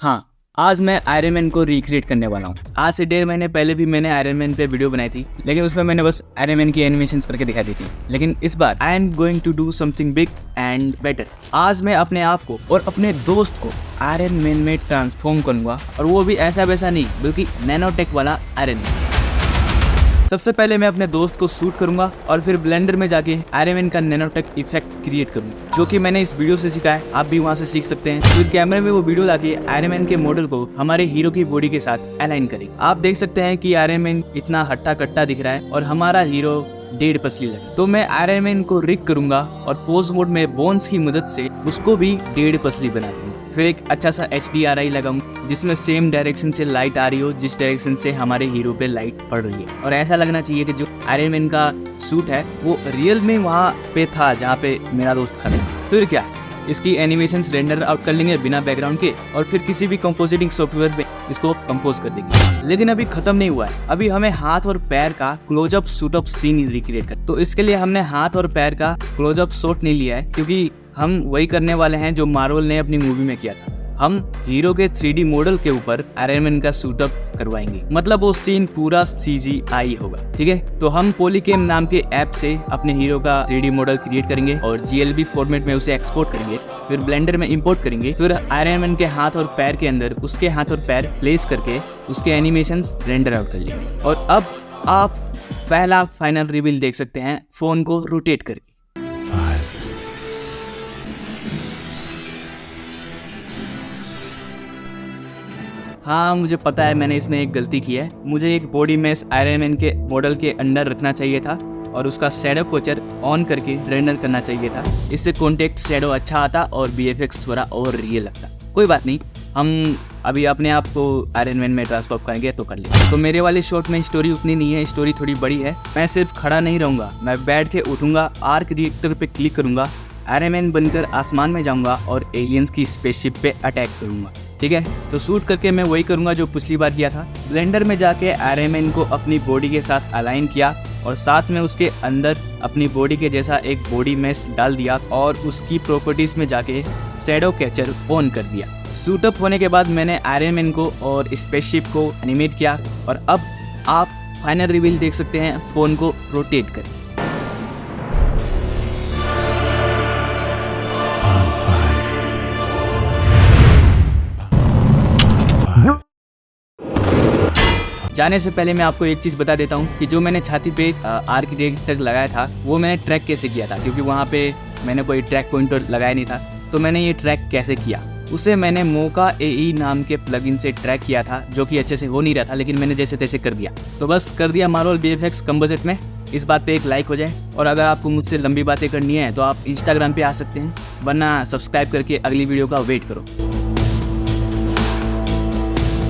हाँ, आज मैं आयरन मैन को रिक्रिएट करने वाला हूँ। आज से 1.5 महीने पहले भी मैंने आयरन मैन पे वीडियो बनाई थी, लेकिन उसमें मैंने बस आयरन मैन की एनिमेशंस करके दिखा दी थी। लेकिन इस बार I am going to do something big and better. आज मैं अपने आप को और अपने दोस्त को आयरन मैन में ट्रांसफॉर्म करूंगा, और वो भी ऐसा वैसा नहीं, बल्कि नैनोटेक वाला आयरन मैन। सबसे पहले मैं अपने दोस्त को शूट करूंगा और फिर ब्लेंडर में जाके आयरन मैन का नैनोटेक इफेक्ट क्रिएट करूंगा, जो कि मैंने इस वीडियो से सीखा है। आप भी वहां से सीख सकते हैं। फिर कैमरे में वो वीडियो लाके आयरन मैन के मॉडल को हमारे हीरो की बॉडी के साथ अलाइन करेंगे। आप देख सकते हैं कि आयरन मैन इतना हट्टा कट्टा दिख रहा है और हमारा हीरो 1.5 पसली लगे। तो मैं आयरन मैन को रिग करूंगा और पोज मोड में बोन्स की मदद से उसको भी 1.5 पसली बना दूंगा। फिर एक अच्छा सा HDRI लगाऊंगा जिसमें सेम डायरेक्शन से लाइट आ रही हो जिस डायरेक्शन से हमारे हीरो पे लाइट पड़ रही है, और ऐसा लगना चाहिए कि जो आयरन मैन का सूट है वो रियल में वहाँ पे था जहाँ पे मेरा दोस्त खड़ा है। फिर क्या, इसकी एनिमेशंस रेंडर आउट कर लेंगे बिना बैकग्राउंड के, और फिर किसी भी कंपोजिटिंग सॉफ्टवेयर में इसको कंपोज कर देंगे। लेकिन अभी खत्म नहीं हुआ है, अभी हमें हाथ और पैर का क्लोजअप शूटअप सीन रिक्रिएट कर। तो इसके लिए हमने हाथ और पैर का क्लोजअप शॉट नहीं लिया है, क्योंकि हम वही करने वाले हैं जो मार्वल ने अपनी मूवी में किया था। हम हीरो के 3D मॉडल के ऊपर आयरन मैन का शूटअप करवाएंगे, मतलब वो सीन पूरा CGI होगा। ठीक है, तो हम पॉलीकेम नाम के ऐप से अपने हीरो का 3D मॉडल क्रिएट करेंगे और GLB फॉर्मेट में उसे एक्सपोर्ट करेंगे, फिर ब्लेंडर में इंपोर्ट करेंगे, फिर आयरन मैन के हाथ और पैर के अंदर उसके हाथ और पैर प्लेस करके उसके एनिमेशंस रेंडर आउट कर लेंगे। और अब आप पहला फाइनल रिवील देख सकते हैं फोन को रोटेट करके। हाँ, मुझे पता है मैंने इसमें एक गलती की है। मुझे एक बॉडी मैस आयरन मैन के मॉडल के अंदर रखना चाहिए था और उसका शैडो पोचर ऑन करके रेंडर करना चाहिए था। इससे कॉन्टेक्ट शैडो अच्छा आता और BFX थोड़ा और रियल लगता। कोई बात नहीं, हम अभी अपने आप को आयरन मैन में ट्रांसफॉर्म करेंगे तो कर लेंगे। तो मेरे वाले शॉट में स्टोरी उतनी नहीं है, स्टोरी थोड़ी बड़ी है। मैं सिर्फ खड़ा नहीं रहूँगा, मैं बैठ के उठूँगा, आर्क रिएक्टर पे क्लिक करूँगा, आयरन मैन बनकर आसमान में जाऊँगा और एलियंस की स्पेसशिप पे अटैक करूँगा। ठीक है, तो शूट करके मैं वही करूंगा जो पिछली बार किया था। ब्लेंडर में जाके आयरन मैन को अपनी बॉडी के साथ अलाइन किया और साथ में उसके अंदर अपनी बॉडी के जैसा एक बॉडी मैश डाल दिया और उसकी प्रॉपर्टीज में जाके शैडो कैचर ऑन कर दिया। शूटअप होने के बाद मैंने आयरन मैन को और स्पेसशिप को एनिमेट किया, और अब आप फाइनल रिवील देख सकते हैं फोन को रोटेट कर। जाने से पहले मैं आपको एक चीज़ बता देता हूँ कि जो मैंने छाती पे आर्क रिएक्टर लगाया था वो मैंने ट्रैक कैसे किया था, क्योंकि वहाँ पे मैंने कोई ट्रैक पॉइंटर लगाया नहीं था। तो मैंने ये ट्रैक कैसे किया, उसे मैंने मोका AE नाम के प्लगइन से ट्रैक किया था, जो कि अच्छे से हो नहीं रहा था, लेकिन मैंने जैसे तैसे कर दिया। तो बस कर दिया मार्वल BFX कम बजट में। इस बात पे एक लाइक हो जाए, और अगर आपको मुझसे लंबी बातें करनी है तो आप इंस्टाग्राम पे आ सकते हैं, वरना सब्सक्राइब करके अगली वीडियो का वेट करो।